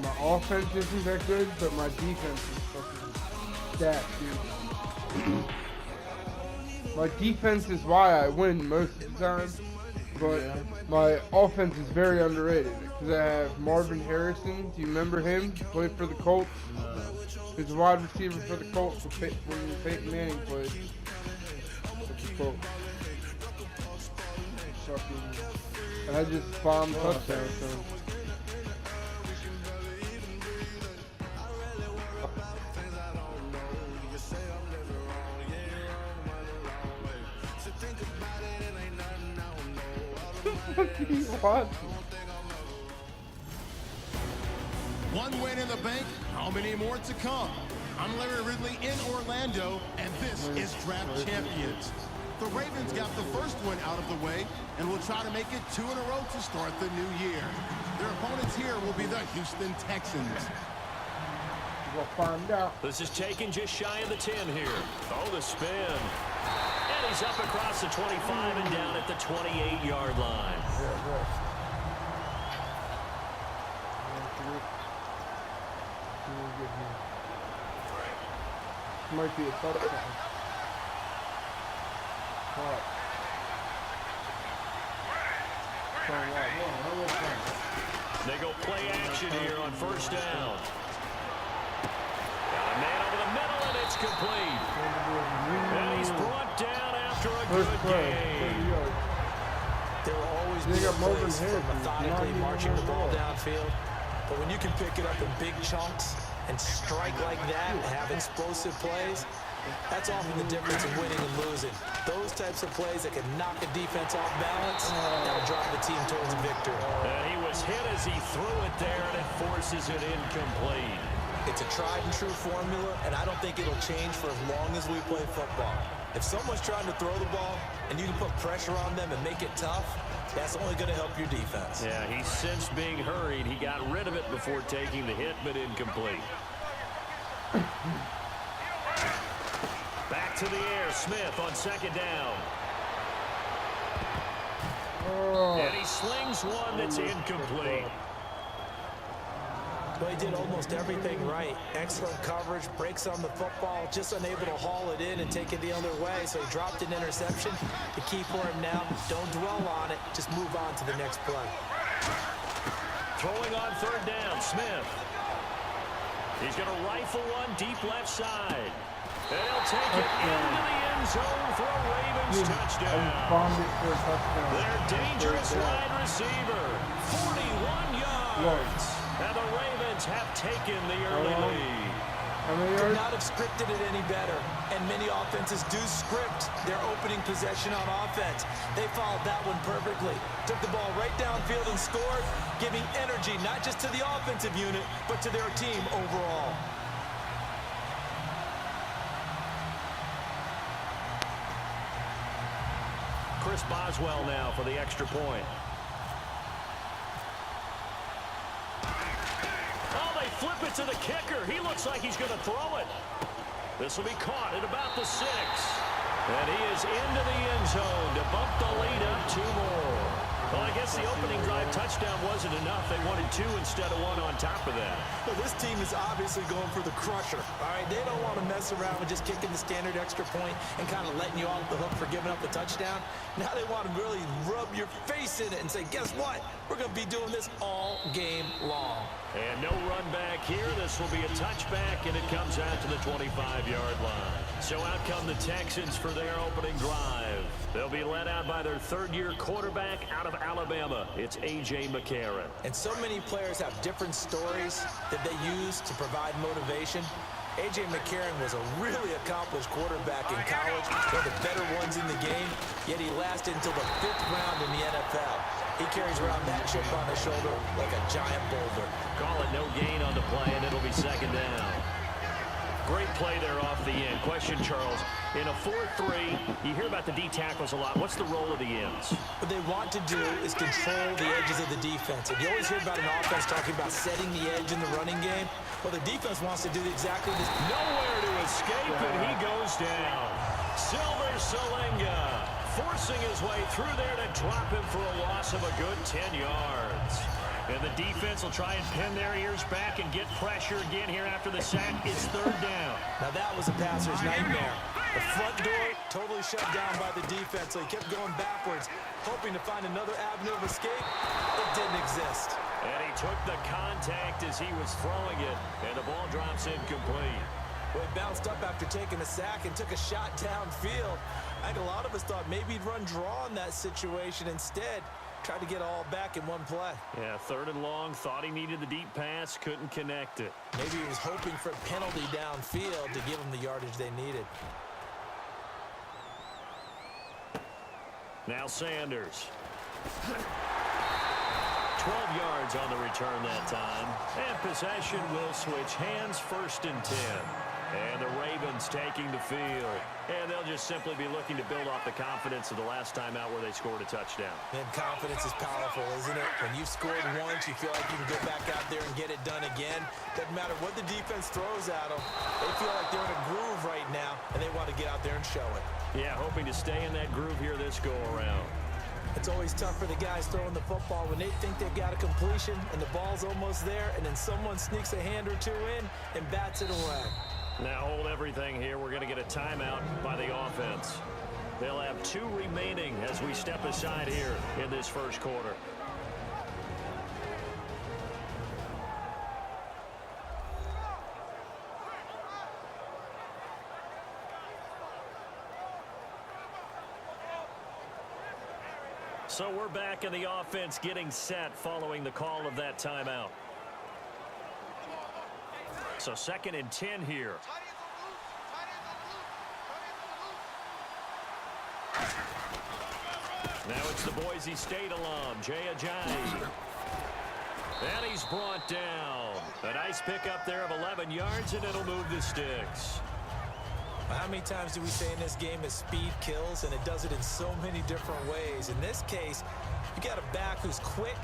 my offense isn't that good, but my defense is fucking stacked, dude. My defense is why I win most of the time, but my offense is very underrated because I have Marvin Harrison. Do you remember him? He played for the Colts. He's a wide receiver for the Colts when Peyton Manning played with the Colts. And I just bombed touchdowns. So. What? One win in the bank. How many more to come? I'm Larry Ridley in Orlando, and this is Draft Champions. The Ravens got the first win out of the way and will try to make it 2 in a row to start the new year. Their opponents here will be the Houston Texans. We'll find out. This is taken just shy of the 10 here. Oh, the spin. And he's up across the 25 and down at the 28-yard line. Might be a touchdown. They go play action here on first down. Got a man over the middle, and it's complete. And he's brought down after a good game. There will always be a place for methodically marching the ball downfield. But when you can pick it up in big chunks and strike like that and have explosive plays, that's often the difference in winning and losing. Those types of plays that can knock a defense off balance, that'll drive the team towards a victory. He was hit as he threw it there, and it forces it incomplete. It's a tried and true formula, and I don't think it'll change for as long as we play football. If someone's trying to throw the ball and you can put pressure on them and make it tough, that's only going to help your defense. Yeah, he sensed being hurried. He got rid of it before taking the hit, but incomplete. Back to the air, Smith on second down. And he slings one that's incomplete. Well, he did almost everything right. Excellent coverage, breaks on the football, just unable to haul it in and take it the other way, so he dropped an interception. The key for him now, don't dwell on it, just move on to the next play. Throwing on third down, Smith. He's going to rifle one deep left side. And he'll take it into the end zone for a Ravens touchdown. Their dangerous wide receiver, 41 yards. And the Ravens have taken the early lead. Could not have scripted it any better. And many offenses do script their opening possession on offense. They followed that one perfectly. Took the ball right downfield and scored, giving energy not just to the offensive unit, but to their team overall. Chris Boswell now for the extra point. Oh, they flip it to the kicker. He looks like he's going to throw it. This will be caught at about the 6. And he is into the end zone to bump the lead up 2 more. Well, I guess the opening drive touchdown wasn't enough. They wanted 2 instead of 1 on top of that. Well, this team is obviously going for the crusher. All right, they don't want to mess around with just kicking the standard extra point and kind of letting you off the hook for giving up the touchdown. Now they want to really rub your face in it and say, guess what? We're going to be doing this all game long. And no run back here. This will be a touchback, and it comes out to the 25-yard line. So out come the Texans for their opening drive. They'll be led out by their third-year quarterback out of Alabama. It's A.J. McCarron. And so many players have different stories that they use to provide motivation. A.J. McCarron was a really accomplished quarterback in college, one of the better ones in the game, yet he lasted until the 5th round in the NFL. He carries around that chip on his shoulder like a giant boulder. Call it no gain on the play, and it'll be second down. Great play there off the end. Question, Charles. In a 4-3, you hear about the D tackles a lot. What's the role of the ends? What they want to do is control the edges of the defense. And you always hear about an offense talking about setting the edge in the running game. Well, the defense wants to do exactly this. Nowhere to escape, and he goes down. Silver Salenga forcing his way through there to drop him for a loss of a good 10 yards. And the defense will try and pin their ears back and get pressure again here after the sack. It's third down. Now that was a passer's nightmare. The front door totally shut down by the defense, so he kept going backwards, hoping to find another avenue of escape. It didn't exist. And he took the contact as he was throwing it, and the ball drops incomplete. Well, he bounced up after taking a sack and took a shot downfield. I think a lot of us thought maybe he'd run draw in that situation. Instead, tried to get all back in one play. Yeah, third and long, thought he needed the deep pass, couldn't connect it. Maybe he was hoping for a penalty downfield to give him the yardage they needed. Now Sanders. 12 yards on the return that time. And possession will switch hands, first and 10. And the Ravens taking the field. And they'll just simply be looking to build off the confidence of the last time out where they scored a touchdown. And confidence is powerful, isn't it? When you've scored once, you feel like you can go back out there and get it done again. Doesn't matter what the defense throws at them. They feel like they're in a groove right now, and they want to get out there and show it. Yeah, hoping to stay in that groove here this go-around. It's always tough for the guys throwing the football when they think they've got a completion and the ball's almost there, and then someone sneaks a hand or two in and bats it away. Now hold everything here. We're going to get a timeout by the offense. They'll have 2 remaining as we step aside here in this first quarter. So we're back in the offense getting set following the call of that timeout. So 2nd and 10 here. Now it's the Boise State alum, Jay Ajayi. And he's brought down. A nice pickup there of 11 yards, and it'll move the sticks. How many times do we say in this game that speed kills, and it does it in so many different ways? In this case, you got a back who's quick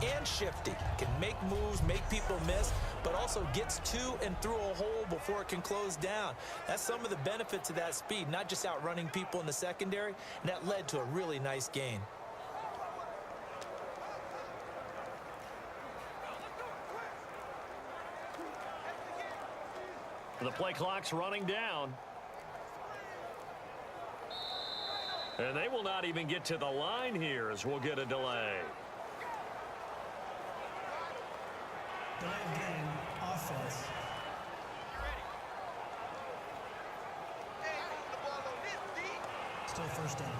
and shifty, can make moves, make people miss, but also gets to and through a hole before it can close down. That's some of the benefits of that speed, not just outrunning people in the secondary, and that led to a really nice gain. The play clock's running down. And they will not even get to the line here as we'll get a delay. Delay of game, offense. Still first down.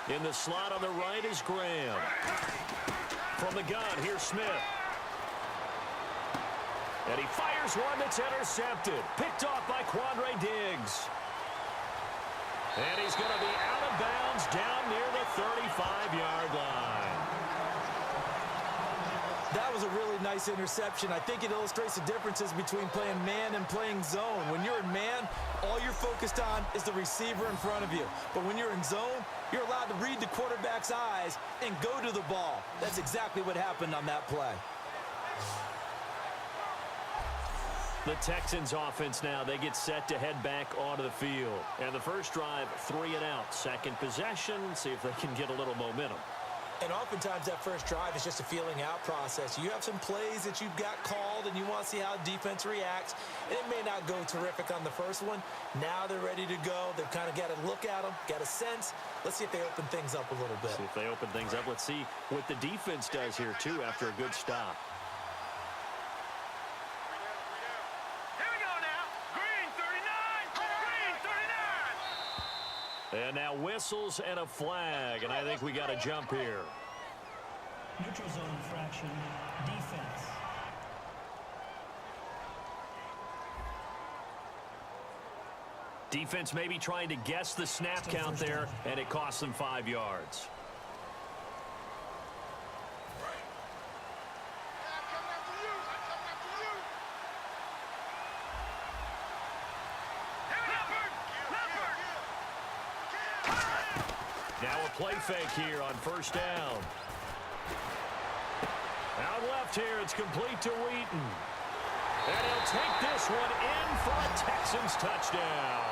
In the slot on the right is Graham. From the gun, here's Smith. And he fires one that's intercepted. Picked off by Quandre Diggs. And he's going to be out of bounds down near the 35-yard line. That was a really nice interception. I think it illustrates the differences between playing man and playing zone. When you're in man, all you're focused on is the receiver in front of you. But when you're in zone, you're allowed to read the quarterback's eyes and go to the ball. That's exactly what happened on that play. The Texans offense now, they get set to head back onto the field. And the first drive, 3 and out. Second possession, see if they can get a little momentum. And oftentimes that first drive is just a feeling out process. You have some plays that you've got called and you want to see how defense reacts. And it may not go terrific on the first one. Now they're ready to go. They've kind of got to look at them, got a sense. Let's see if they open things up a little bit. See if they open things up. Let's see what the defense does here, too, after a good stop. Here we go now. Green 39. Green 39. And now whistles and a flag, and I think we got a jump here. Neutral zone infraction, defense. Defense maybe trying to guess the snap count there, and it costs them 5 yards. Now a play fake here on first down. Out left here, it's complete to Wheaton. And he'll take this one in for a Texans touchdown.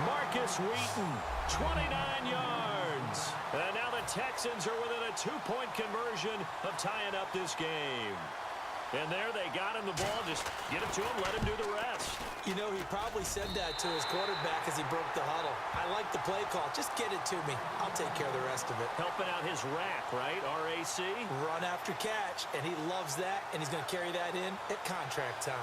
Marcus Wheaton, 29 yards. And now the Texans are within a 2-point conversion of tying up this game. And there they got him the ball. Just get it to him, let him do the rest. You know, he probably said that to his quarterback as he broke the huddle. I like the play call. Just get it to me. I'll take care of the rest of it. Helping out his rack, right? RAC. Run after catch, and he loves that, and he's going to carry that in at contract time.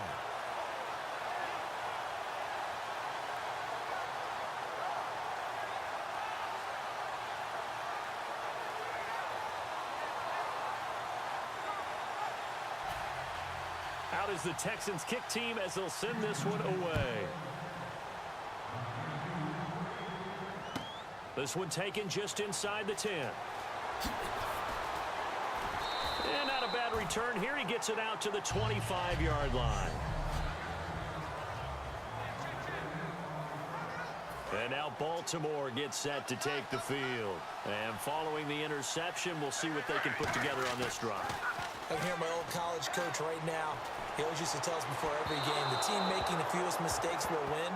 Out is the Texans kick team as they'll send this one away. This one taken just inside the 10. And not a bad return here. He gets it out to the 25-yard line. And now Baltimore gets set to take the field. And following the interception, we'll see what they can put together on this drive. I can hear my old college coach right now. He always used to tell us before every game, the team making the fewest mistakes will win.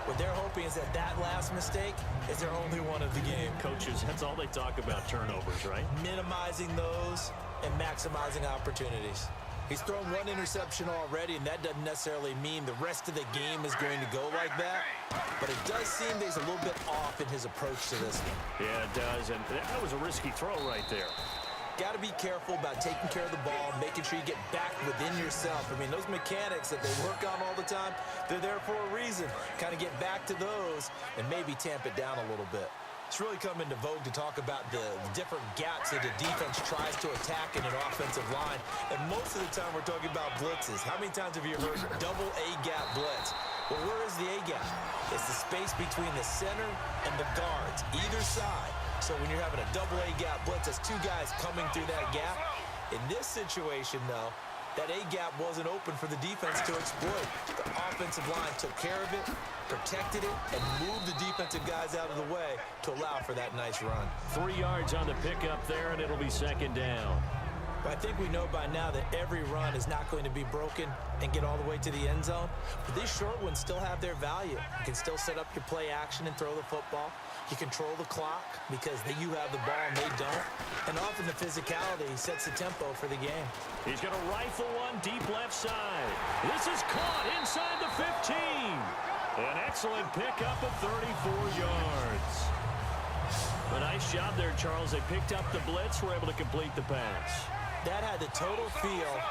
What they're hoping is that that last mistake is their only one of the game. Coaches, that's all they talk about, turnovers, right? Minimizing those and maximizing opportunities. He's thrown one interception already, and that doesn't necessarily mean the rest of the game is going to go like that. But it does seem that he's a little bit off in his approach to this one. Yeah, it does, and that was a risky throw right there. Got to be careful about taking care of the ball, making sure you get back within yourself. I mean, those mechanics that they work on all the time, they're there for a reason. Kind of get back to those and maybe tamp it down a little bit. It's really come into vogue to talk about the different gaps that the defense tries to attack in an offensive line. And most of the time we're talking about blitzes. How many times have you heard double A-gap blitz? Well, where is the A-gap? It's the space between the center and the guards, either side. So when you're having a double A-gap blitz, that's two guys coming through that gap. In this situation, though, that A-gap wasn't open for the defense to exploit. The offensive line took care of it, protected it, and moved the defensive guys out of the way to allow for that nice run. 3 yards on the pickup there, and it'll be second down. But I think we know by now that every run is not going to be broken and get all the way to the end zone. But these short ones still have their value. You can still set up your play action and throw the football. You control the clock because you have the ball and they don't. And often the physicality sets the tempo for the game. He's going to rifle one deep left side. This is caught inside the 15. An excellent pickup of 34 yards. A nice job there, Charles. They picked up the blitz, were able to complete the pass. That had the total feel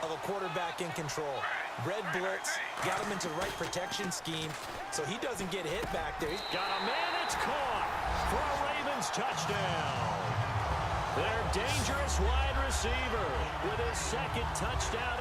of a quarterback in control. Red blitz, got him into the right protection scheme, so he doesn't get hit back there. Got a man, it's caught for a Ravens touchdown. Their dangerous wide receiver with his second touchdown.